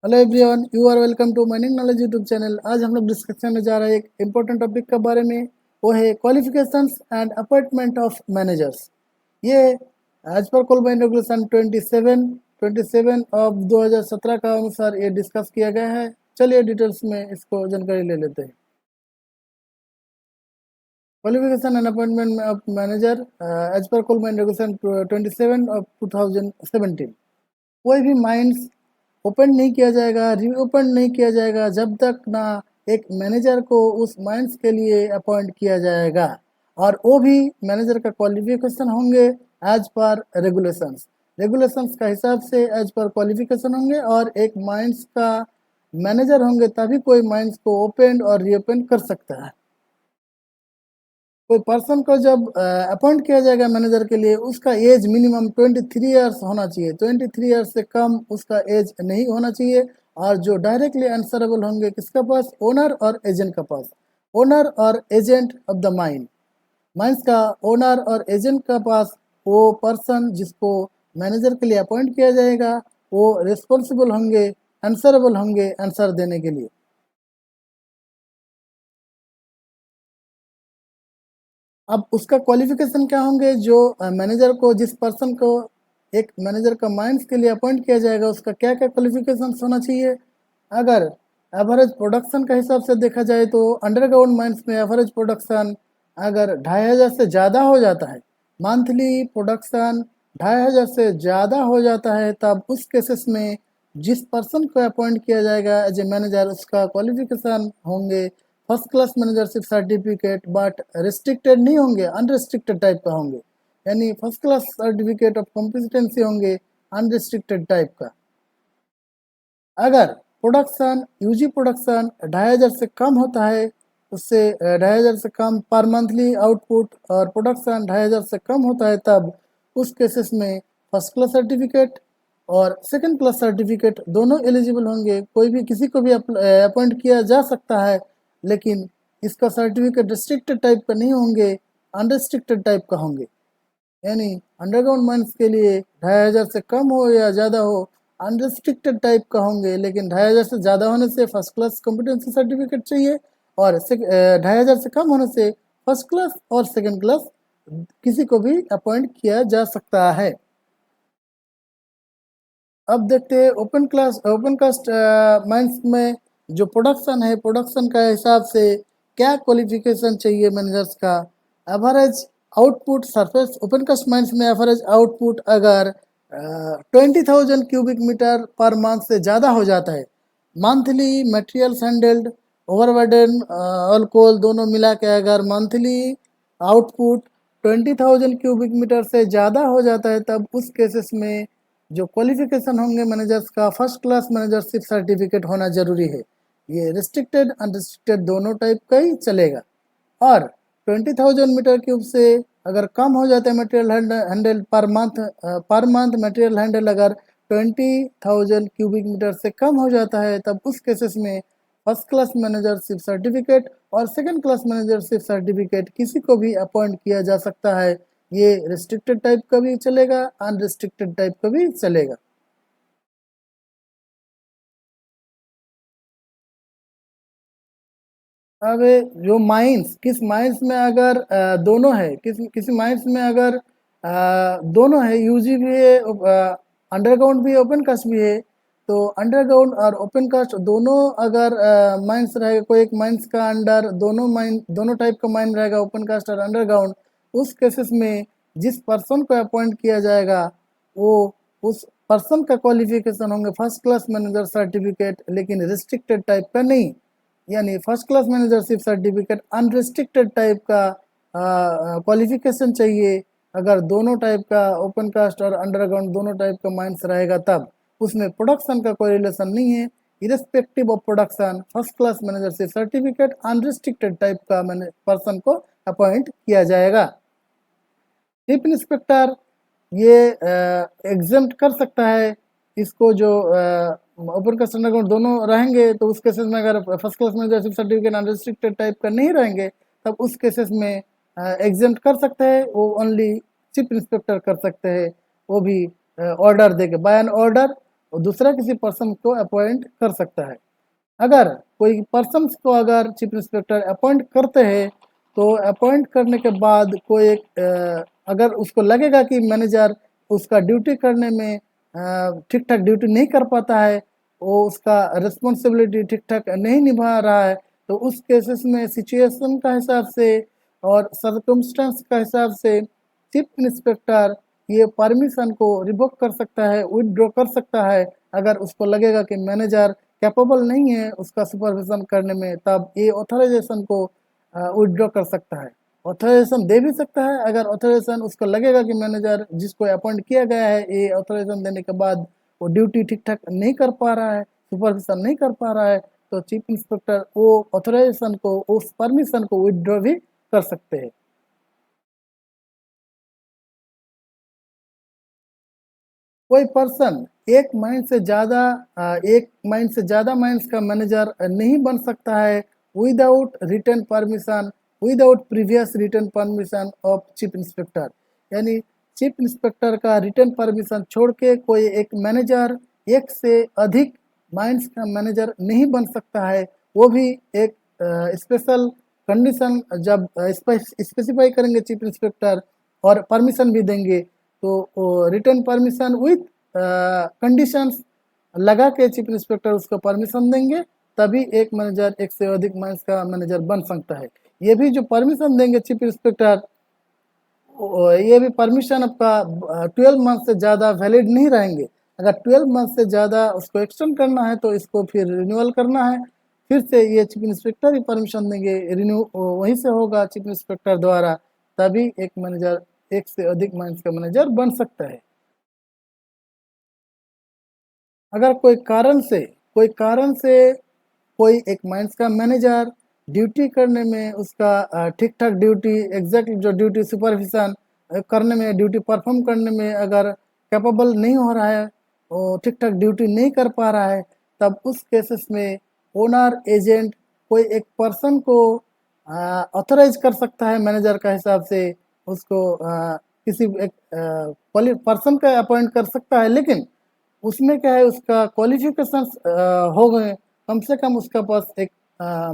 Hello everyone, you are welcome to mining knowledge YouTube channel. आज हम लोग discussion में जा रहे हैं एक इम्पोर्टेंट टॉपिक के बारे में। वो है qualifications and appointment of managers. ये as per coal mine regulation 27 of 2017 का अनुसार ये डिस्कस किया गया है। चलिए डिटेल्स में इसको जानकारी ले लेते हैं। Qualification and appointment of manager as per coal mine regulation 27 of 2017। कोई भी माइंस ओपन नहीं किया जाएगा, रीओपन नहीं किया जाएगा जब तक ना एक मैनेजर को उस माइंस के लिए अपॉइंट किया जाएगा, और वो भी मैनेजर का क्वालिफिकेशन होंगे एज पर रेगुलेशंस। रेगुलेशंस का हिसाब से एज पर क्वालिफिकेशन होंगे, और एक माइंस का मैनेजर होंगे तभी कोई माइंस को ओपन और रीओपन कर सकता है। कोई पर्सन को जब अपॉइंट किया जाएगा मैनेजर के लिए, उसका एज मिनिमम 23 ईयर्स होना चाहिए। 23 ईयर्स से कम उसका एज नहीं होना चाहिए। और जो डायरेक्टली आंसरेबल होंगे किसका पास? ओनर और एजेंट का पास। ओनर और agent of the mine, mines का ओनर और एजेंट का पास वो पर्सन जिसको मैनेजर के लिए अपॉइंट किया जाएगा वो रिस्पॉन्सिबल होंगे, आंसरेबल होंगे आंसर देने के लिए। अब उसका क्वालिफिकेशन क्या होंगे? जो मैनेजर को, जिस पर्सन को एक मैनेजर का माइंस के लिए अपॉइंट किया जाएगा, उसका क्या क्या क्वालिफिकेशन होना चाहिए? अगर एवरेज प्रोडक्शन का हिसाब से देखा जाए तो अंडरग्राउंड माइंस में एवरेज प्रोडक्शन अगर 2500 से ज़्यादा हो जाता है, मंथली प्रोडक्शन 2500 से ज़्यादा हो जाता है, तब उस केसेस में जिस पर्सन को अपॉइंट किया जाएगा एज ए मैनेजर, उसका क्वालिफिकेशन होंगे first class managership certificate, but restricted नहीं होंगे, अनरिस्ट्रिक्टेड टाइप का होंगे। यानी first class certificate of competency होंगे अनरिस्ट्रिक्टेड टाइप का। अगर प्रोडक्शन, यूजी प्रोडक्शन 2500 से कम होता है, उससे 2500 से कम पर मंथली आउटपुट, और प्रोडक्शन 2500 से कम होता है, तब उस केसेस में फर्स्ट क्लास सर्टिफिकेट और सेकंड क्लास सर्टिफिकेट दोनों एलिजिबल होंगे। कोई भी किसी को भी अपॉइंट किया जा सकता है, लेकिन इसका सर्टिफिकेट रिस्ट्रिक्टेड टाइप का नहीं होंगे, अनरिस्ट्रिक्टेड टाइप का होंगे। यानी अंडरग्राउंड माइंस के लिए 2500 से कम हो या ज़्यादा हो, अनरिस्ट्रिक्टेड टाइप का होंगे। लेकिन 2500 से ज़्यादा होने से फर्स्ट क्लास कॉम्पिटेंसी सर्टिफिकेट चाहिए, और 2500 से कम होने से फर्स्ट क्लास और सेकंड क्लास किसी को भी अपॉइंट किया जा सकता है। अब देखते हैं ओपन कास्ट माइंस में जो प्रोडक्शन है, प्रोडक्शन का हिसाब से क्या क्वालिफिकेशन चाहिए मैनेजर्स का। Average output surface open cast mines में एवरेज आउटपुट अगर 20,000 क्यूबिक मीटर पर मंथ से ज़्यादा हो जाता है, monthly materials handled, overburden, alcohol दोनों मिला के अगर मंथली आउटपुट 20,000 क्यूबिक मीटर से ज़्यादा हो जाता है, तब उस केसेस में जो क्वालिफिकेशन होंगे मैनेजर्स का, फर्स्ट क्लास मैनेजरशिप सर्टिफिकेट होना जरूरी है। ये रिस्ट्रिक्टेड अनरिस्ट्रिक्टेड दोनों टाइप का ही चलेगा। और 20,000 मीटर क्यूब से अगर कम हो जाता है material handle per month material handle अगर 20,000 क्यूबिक मीटर से कम हो जाता है, तब उस केसेस में फर्स्ट क्लास मैनेजरशिप सर्टिफिकेट और सेकंड क्लास मैनेजरशिप सर्टिफिकेट किसी को भी अपॉइंट किया जा सकता है। ये रिस्ट्रिक्टेड टाइप का भी चलेगा, अनरिस्ट्रिक्टेड टाइप का भी चलेगा। अब जो माइंस, किस माइंस में अगर दोनों है, किसी माइंस में अगर दोनों है, यूजी भी है, अंडरग्राउंड भी है, ओपन कास्ट भी है, तो अंडरग्राउंड और ओपन कास्ट दोनों अगर माइंस रहेगा, कोई एक माइंस का अंडर दोनों टाइप का माइन रहेगा, ओपन कास्ट और अंडरग्राउंड, उस केसेस में जिस पर्सन को अपॉइंट किया जाएगा वो उस पर्सन का क्वालिफिकेशन होंगे फर्स्ट क्लास मैनेजर सर्टिफिकेट, लेकिन रिस्ट्रिक्टेड टाइप का नहीं। यानी first class managership certificate unrestricted type का क्वालिफिकेशन चाहिए। अगर दोनों टाइप का ओपन कास्ट और अंडरग्राउंड दोनों टाइप का माइंस रहेगा, तब उसमें प्रोडक्शन का कोई रिलेशन नहीं है। Irrespective of production first class managership certificate unrestricted type का पर्सन को अपॉइंट किया जाएगा। चीफ इंस्पेक्टर ये एग्जेम्प्ट कर सकता है इसको, जो ओपन कास्ट अंडरग्राउंड दोनों रहेंगे, तो उस केसेस में अगर first class managership certificate unrestricted type का नहीं रहेंगे, तब उस केसेस में एग्जेम्प्ट कर सकते हैं। वो ओनली चीफ इंस्पेक्टर कर सकते हैं, वो भी ऑर्डर देके, बाय एन ऑर्डर दूसरा किसी पर्सन को अपॉइंट कर सकता है। अगर कोई पर्सन को अगर चीफ इंस्पेक्टर अपॉइंट करते हैं तो अपॉइंट करने के बाद कोई एक अगर उसको लगेगा कि मैनेजर उसका ड्यूटी करने में ठीक ठाक ड्यूटी नहीं कर पाता है, वो उसका रिस्पॉन्सिबिलिटी ठीक ठाक नहीं निभा रहा है, तो उस केसेस में सिचुएशन का हिसाब से और सर्कमस्टेंस का हिसाब से चीफ इंस्पेक्टर ये परमिशन को रिवोक कर सकता है, विथड्रॉ कर सकता है। अगर उसको लगेगा कि मैनेजर कैपेबल नहीं है उसका सुपरविजन करने में, तब ये ऑथराइजेशन को विथड्रॉ कर सकता है। ऑथराइजेशन दे भी सकता है अगर ऑथराइजेशन उसको लगेगा कि मैनेजर जिसको अपॉइंट किया गया है ये ऑथराइजेशन देने के बाद वो ड्यूटी ठीक ठाक नहीं कर पा रहा है, सुपरविजन नहीं कर पा रहा है, तो चीफ इंस्पेक्टर वो ऑथराइजेशन को, उस परमिशन को विथड्रॉ भी कर सकते हैं। कोई पर्सन एक माइंड से ज़्यादा माइंड्स का मैनेजर नहीं बन सकता है without return permission, without previous return permission of chief inspector. यानी चीफ इंस्पेक्टर का रिटर्न परमिशन छोड़ के कोई एक मैनेजर एक से अधिक माइंड्स का मैनेजर नहीं बन सकता है। वो भी एक स्पेशल कंडीशन जब स्पेसिफाई करेंगे चीफ इंस्पेक्टर और परमिशन भी देंगे, तो रिटर्न परमिशन विथ कंडीशंस लगा के चीफ इंस्पेक्टर उसको परमिशन देंगे, तभी एक मैनेजर एक से अधिक माइंस का मैनेजर बन सकता है। ये भी जो परमिशन देंगे चीफ इंस्पेक्टर, ये भी परमिशन आपका 12 मंथ से ज़्यादा वैलिड नहीं रहेंगे। अगर 12 मंथ से ज़्यादा उसको एक्सटेंड करना है तो इसको फिर रिन्यूअल करना है, फिर से ये चीफ इंस्पेक्टर ही परमिशन देंगे, रिन्यू वहीं से होगा चीफ इंस्पेक्टर द्वारा, तभी एक मैनेजर एक से अधिक माइंस का मैनेजर बन सकता है। अगर कोई कारण से कोई एक माइंस का मैनेजर ड्यूटी करने में उसका ठीक ठाक ड्यूटी एग्जैक्ट जो ड्यूटी सुपरविजन करने में, ड्यूटी परफॉर्म करने में अगर कैपेबल नहीं हो रहा है, वो ठीक ठाक ड्यूटी नहीं कर पा रहा है, तब उस केसेस में ओनर एजेंट कोई एक पर्सन को ऑथराइज कर सकता है मैनेजर का हिसाब से, उसको किसी एक पर्सन का अपॉइंट कर सकता है। लेकिन उसमें क्या है, उसका क्वालिफिकेशंस हो गए, कम से कम उसका पास एक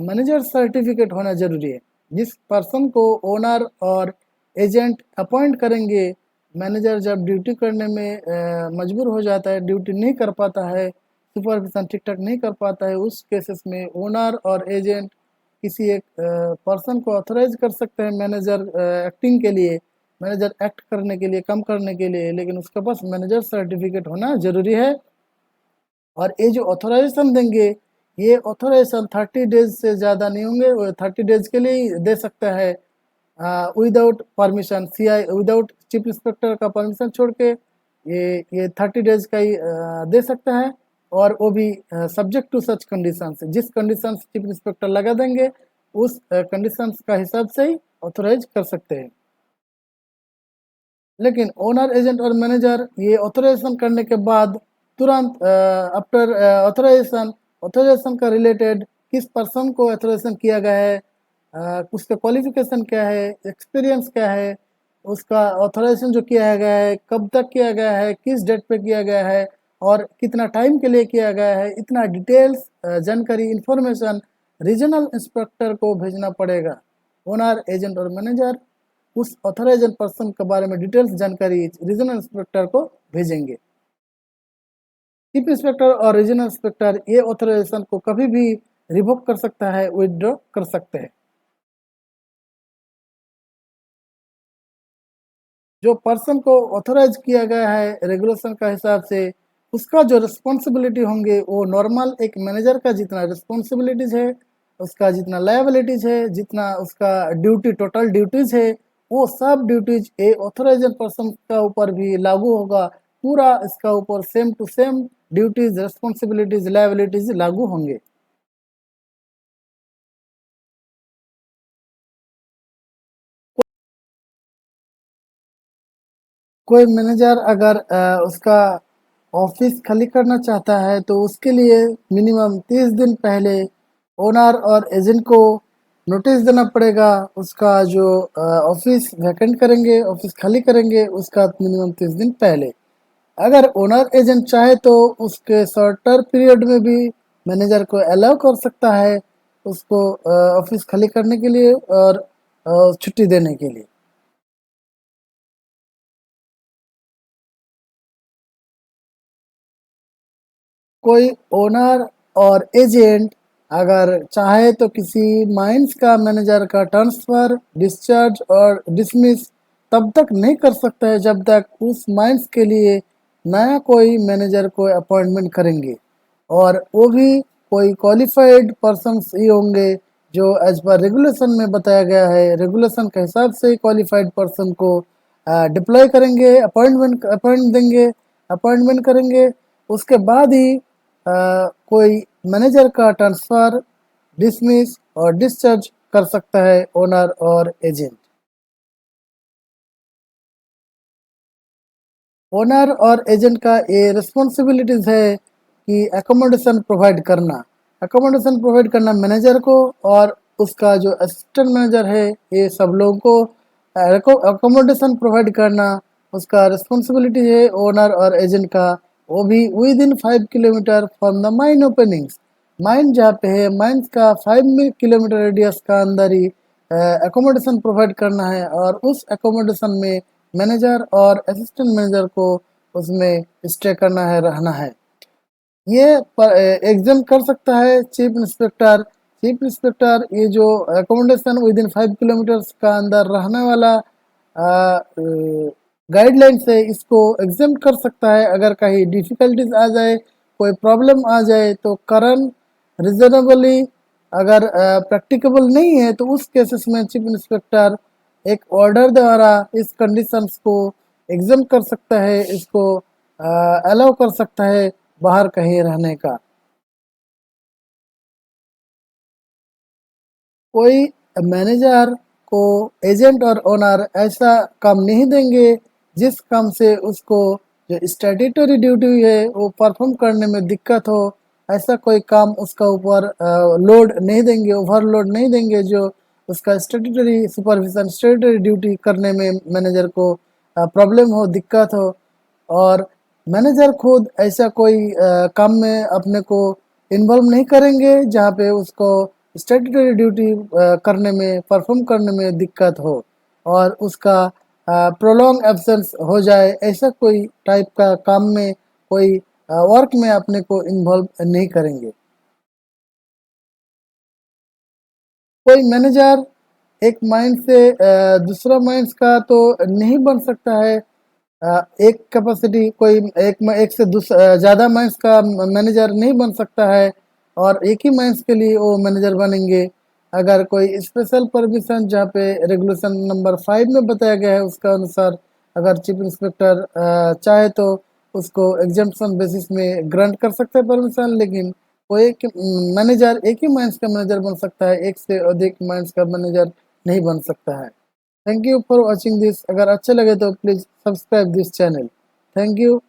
मैनेजर सर्टिफिकेट होना ज़रूरी है। जिस पर्सन को ओनर और एजेंट अपॉइंट करेंगे, मैनेजर जब ड्यूटी करने में मजबूर हो जाता है, ड्यूटी नहीं कर पाता है, सुपरविजन ठीक ठाक नहीं कर पाता है, उस केसेस में ओनर और एजेंट किसी एक पर्सन को ऑथराइज कर सकते हैं मैनेजर एक्टिंग के लिए, मैनेजर एक्ट करने के लिए, कम करने के लिए, लेकिन उसके पास मैनेजर सर्टिफिकेट होना ज़रूरी है। और ये जो ऑथराइजेशन देंगे, ये ऑथराइजेशन 30 डेज से ज़्यादा नहीं होंगे, वो 30 डेज के लिए ही दे सकता है without permission, CI without chief inspector का परमिशन छोड़ के ये 30 डेज का ही दे सकता है। और वो भी सब्जेक्ट टू सच कंडीशंस, जिस कंडीशंस चीफ इंस्पेक्टर लगा देंगे उस कंडीशंस का हिसाब से ही ऑथराइज कर सकते हैं। लेकिन ओनर एजेंट और मैनेजर ये ऑथराइजेशन करने के बाद तुरंत आफ्टर ऑथराइजेशन का रिलेटेड किस पर्सन को ऑथराइजेशन किया गया है, उसका क्वालिफिकेशन क्या है, एक्सपीरियंस क्या है, उसका ऑथराइजेशन जो किया गया है कब तक किया गया है, किस डेट पे किया गया है और कितना टाइम के लिए किया गया है, इतना डिटेल्स जानकारी इन्फॉर्मेशन रीजनल इंस्पेक्टर को भेजना पड़ेगा। ओनर एजेंट और मैनेजर उस ऑथराइज्ड पर्सन के बारे में डिटेल्स जानकारी रीजनल इंस्पेक्टर को भेजेंगे। चीफ इंस्पेक्टर और रीजनल इंस्पेक्टर ये ऑथराइजेशन को कभी भी रिवोक कर सकता है, विथड्रॉ कर सकते हैं। जो पर्सन को ऑथराइज किया गया है रेगुलेशन का हिसाब से, उसका जो रिस्पॉन्सिबिलिटी होंगे वो नॉर्मल एक मैनेजर का जितना रिस्पॉन्सिबिलिटीज है, उसका जितना लायबिलिटीज है, जितना उसका ड्यूटी टोटल ड्यूटीज है, वो सब ड्यूटीज ए ऑथराइज्ड पर्सन का ऊपर भी लागू होगा। पूरा इसका ऊपर same to same duties, responsibilities, liabilities लागू होंगे। कोई मैनेजर अगर उसका ऑफिस खाली करना चाहता है तो उसके लिए मिनिमम 30 दिन पहले ओनर और एजेंट को नोटिस देना पड़ेगा। उसका जो ऑफिस वैकेंट करेंगे, ऑफिस खाली करेंगे, उसका मिनिमम 30 दिन पहले। अगर ओनर एजेंट चाहे तो उसके शॉर्टर पीरियड में भी मैनेजर को अलाउ कर सकता है उसको ऑफिस खाली करने के लिए और छुट्टी देने के लिए। कोई ओनर और एजेंट अगर चाहे तो किसी माइंस का मैनेजर का ट्रांसफ़र, डिस्चार्ज और डिसमिस तब तक नहीं कर सकता है जब तक उस माइंस के लिए नया कोई मैनेजर को अपॉइंटमेंट करेंगे, और वो भी कोई क्वालिफाइड पर्सन्स ही होंगे जो एज पर रेगुलेशन में बताया गया है। रेगुलेशन के हिसाब से ही क्वालिफाइड पर्सन को डिप्लॉय करेंगे, अपॉइंटमेंट करेंगे। उसके बाद ही कोई मैनेजर का ट्रांसफ़र, डिसमिस और डिस्चार्ज कर सकता है ओनर और एजेंट। ओनर और एजेंट का ये रिस्पॉन्सिबिलिटीज़ है कि अकोमोडेशन प्रोवाइड करना मैनेजर को, और उसका जो असिस्टेंट मैनेजर है ये सब लोगों को अकोमोडेशन प्रोवाइड करना उसका रिस्पॉन्सिबिलिटी है ओनर और एजेंट का। वो भी with in 5 kilometre from the mine openings. Mine जहाँ पे है, माइन्स का 5 किलोमीटर रेडियस का अंदर ही अकोमोडेशन प्रोवाइड करना है, और उस अकोमोडेशन में मैनेजर और असिस्टेंट मैनेजर को उसमें स्टे करना है, रहना है। ये एग्जाम कर सकता है चीफ इंस्पेक्टर। चीफ इंस्पेक्टर ये जो अकोमोडेशन विद इन 5 किलोमीटर्स का अंदर रहने वाला गाइडलाइंस है, इसको एग्जाम कर सकता है। अगर कहीं डिफ़िकल्टीज आ जाए, कोई प्रॉब्लम आ जाए तो करन रीजनेबली अगर प्रैक्टिकेबल नहीं है तो उस केसेस में चीफ इंस्पेक्टर एक ऑर्डर द्वारा इस कंडीशंस को एग्जाम कर सकता है, इसको अलाउ कर सकता है बाहर कहीं रहने का। कोई मैनेजर को एजेंट और ओनर ऐसा काम नहीं देंगे जिस काम से उसको जो स्टैट्यूटरी ड्यूटी है वो परफॉर्म करने में दिक्कत हो। ऐसा कोई काम उसका ऊपर लोड नहीं देंगे, ओवरलोड नहीं देंगे जो उसका स्टैट्यूटरी सुपरविजन, स्टैट्यूटरी ड्यूटी करने में मैनेजर को प्रॉब्लम हो, दिक्कत हो। और मैनेजर खुद ऐसा कोई काम में अपने को इन्वॉल्व नहीं करेंगे जहाँ पे उसको स्टैट्यूटरी ड्यूटी करने में, परफॉर्म करने में दिक्कत हो और उसका प्रोलॉन्ग एब्सेंस हो जाए। ऐसा कोई टाइप का काम में, कोई वर्क में अपने को इन्वॉल्व नहीं करेंगे। कोई मैनेजर एक माइंड से दूसरा माइंड का तो नहीं बन सकता है। एक कैपेसिटी कोई एक से ज़्यादा माइंस का मैनेजर नहीं बन सकता है, और एक ही माइंस के लिए वो मैनेजर बनेंगे। अगर कोई स्पेशल परमिशन जहाँ पे रेगुलेशन नंबर 5 में बताया गया है उसका अनुसार अगर चीफ इंस्पेक्टर चाहे तो उसको एग्जाम्पशन बेसिस में ग्रांट कर सकता है परमिशन, लेकिन वो एक मैनेजर एक ही माइंस का मैनेजर बन सकता है, एक से अधिक माइंस का मैनेजर नहीं बन सकता है। Thank you for watching this. अगर अच्छे लगे तो please subscribe this channel. Thank you.